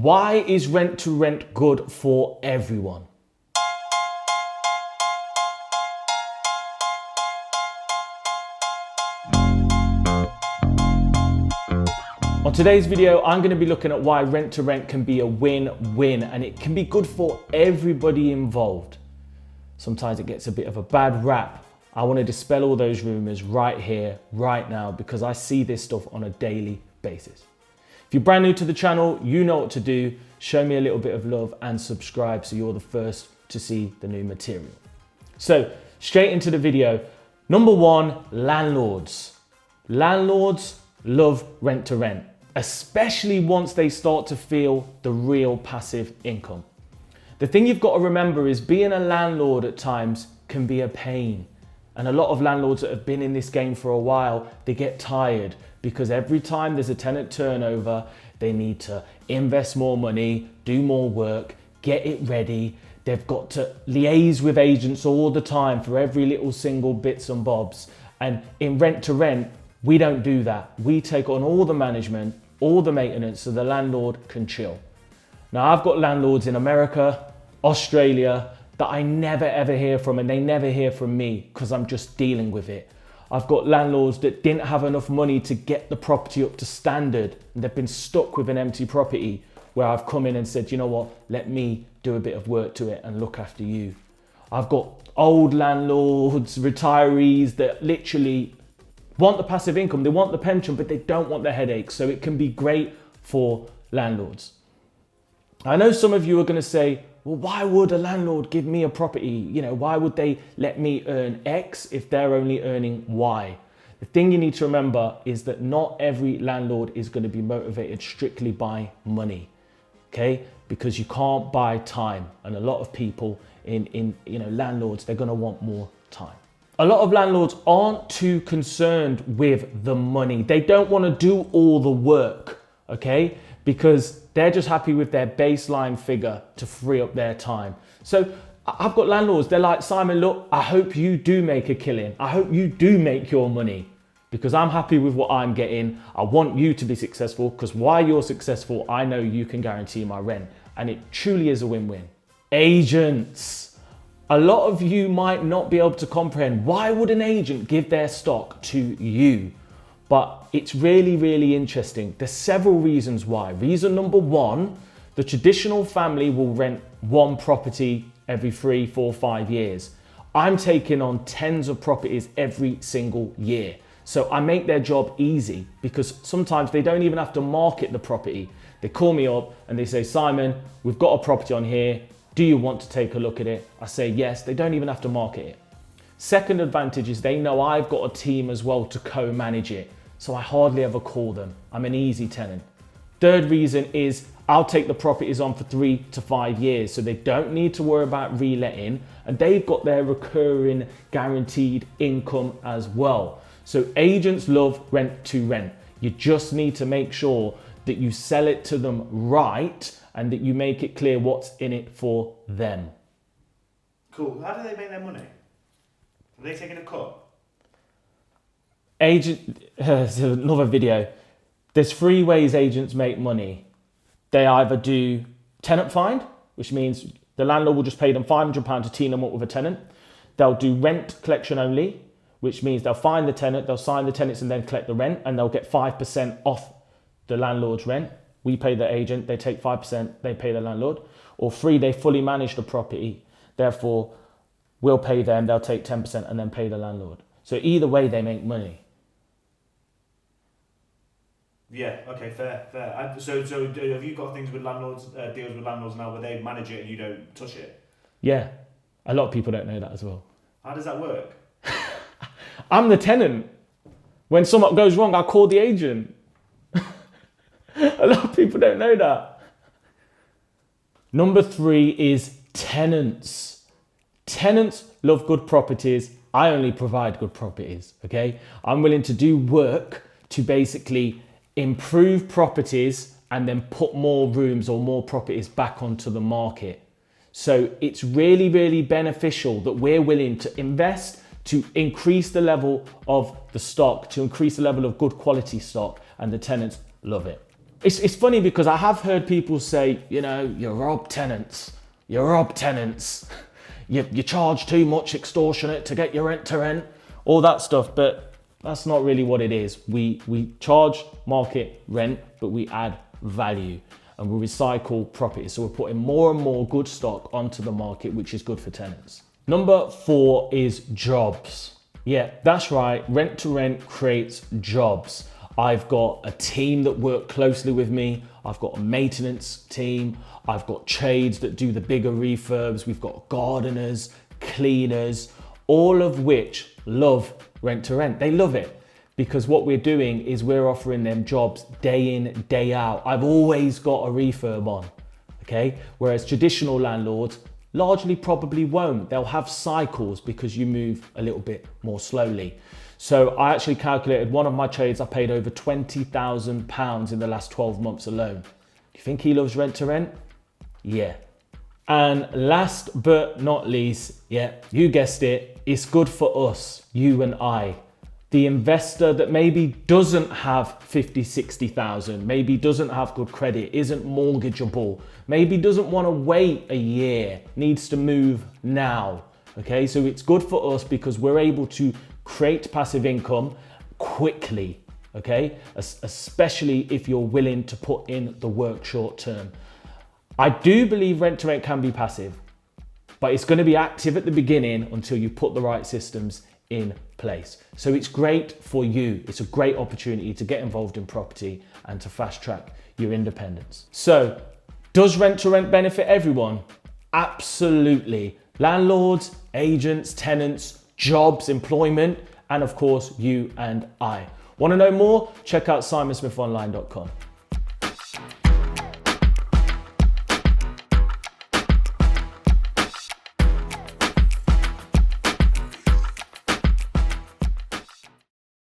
Why is rent to rent good for everyone? On today's video, I'm going to be looking at why rent to rent can be a win-win and it can be good for everybody involved. Sometimes it gets a bit of a bad rap. I want to dispel all those rumors right here, right now, because I see this stuff on a daily basis. If you're brand new to the channel, you know what to do. Show me a little bit of love and subscribe so you're the first to see the new material. So straight into the video. Number one, landlords. Landlords love rent to rent, especially once they start to feel the real passive income. The thing you've got to remember is being a landlord at times can be a pain. And a lot of landlords that have been in this game for a while, they get tired because every time there's a tenant turnover, they need to invest more money, do more work, get it ready. They've got to liaise with agents all the time for every little single bits and bobs. And in rent to rent, we don't do that. We take on all the management, all the maintenance, so the landlord can chill. Now, I've got landlords in America, Australia, that I never ever hear from, and they never hear from me because I'm just dealing with it. I've got landlords that didn't have enough money to get the property up to standard, and they've been stuck with an empty property where I've come in and said, you know what, let me do a bit of work to it and look after you. I've got old landlords, retirees that literally want the passive income, they want the pension, but they don't want the headache. So it can be great for landlords. I know some of you are going to say, well, why would a landlord give me a property? You know, why would they let me earn X if they're only earning Y? The thing you need to remember is that not every landlord is going to be motivated strictly by money, okay? Because you can't buy time. And a lot of people in landlords, they're going to want more time. A lot of landlords aren't too concerned with the money. They don't want to do all the work, okay? Because they're just happy with their baseline figure to free up their time. So I've got landlords, they're like, Simon, look, I hope you do make a killing. I hope you do make your money because I'm happy with what I'm getting. I want you to be successful because while you're successful, I know you can guarantee my rent. And it truly is a win-win. Agents. A lot of you might not be able to comprehend why would an agent give their stock to you? But it's really, really interesting. There's several reasons why. Reason number one, the traditional family will rent one property every 3, 4, 5 years. I'm taking on tens of properties every single year. So I make their job easy because sometimes they don't even have to market the property. They call me up and they say, Simon, we've got a property on here. Do you want to take a look at it? I say yes. They don't even have to market it. Second advantage is they know I've got a team as well to co-manage it. So I hardly ever call them. I'm an easy tenant. Third reason is I'll take the properties on for 3 to 5 years. So they don't need to worry about reletting and they've got their recurring guaranteed income as well. So agents love rent to rent. You just need to make sure that you sell it to them right and that you make it clear what's in it for them. Cool. How do they make their money? Are they taking a cut? Another video. There's 3 ways agents make money. They either do tenant find, which means the landlord will just pay them £500 to team them up with a tenant. They'll do rent collection only, which means they'll find the tenant, they'll sign the tenants and then collect the rent and they'll get 5% off the landlord's rent. We pay the agent, they take 5%, they pay the landlord. Or 3, they fully manage the property. Therefore, we'll pay them, they'll take 10% and then pay the landlord. So either way, they make money. Yeah, okay, fair. So have you got things with landlords, deals with landlords now where they manage it and you don't touch it? Yeah, a lot of people don't know that as well. How does that work? I'm the tenant. When something goes wrong, I call the agent. A lot of people don't know that. Number 3 is tenants. Tenants love good properties. I only provide good properties, okay? I'm willing to do work to basically improve properties and then put more rooms or more properties back onto the market. So it's really, really beneficial that we're willing to invest to increase the level of the stock, to increase the level of good quality stock, and the tenants love it. It's funny because I have heard people say, you know, you rob tenants, you charge too much extortionate to get your rent to rent, all that stuff, but that's not really what it is. We charge market rent, but we add value and we recycle properties. So we're putting more and more good stock onto the market, which is good for tenants. Number 4 is jobs. Yeah, that's right. Rent to rent creates jobs. I've got a team that work closely with me. I've got a maintenance team. I've got trades that do the bigger refurbs. We've got gardeners, cleaners, all of which love rent to rent. They love it because what we're doing is we're offering them jobs day in, day out. I've always got a refurb on, okay? Whereas traditional landlords largely probably won't. They'll have cycles because you move a little bit more slowly. So I actually calculated one of my trades, I paid over £20,000 in the last 12 months alone. Do you think he loves rent to rent? Yeah. And last but not least, yeah, you guessed it, it's good for us, you and I. The investor that maybe doesn't have 50, 60,000, maybe doesn't have good credit, isn't mortgageable, maybe doesn't want to wait a year, needs to move now. Okay, so it's good for us because we're able to create passive income quickly, okay? Especially if you're willing to put in the work short term. I do believe rent to rent can be passive, but it's going to be active at the beginning until you put the right systems in place. So it's great for you. It's a great opportunity to get involved in property and to fast track your independence. So does rent to rent benefit everyone? Absolutely. Landlords, agents, tenants, jobs, employment, and of course you and I. Want to know more? Check out simonsmithonline.com.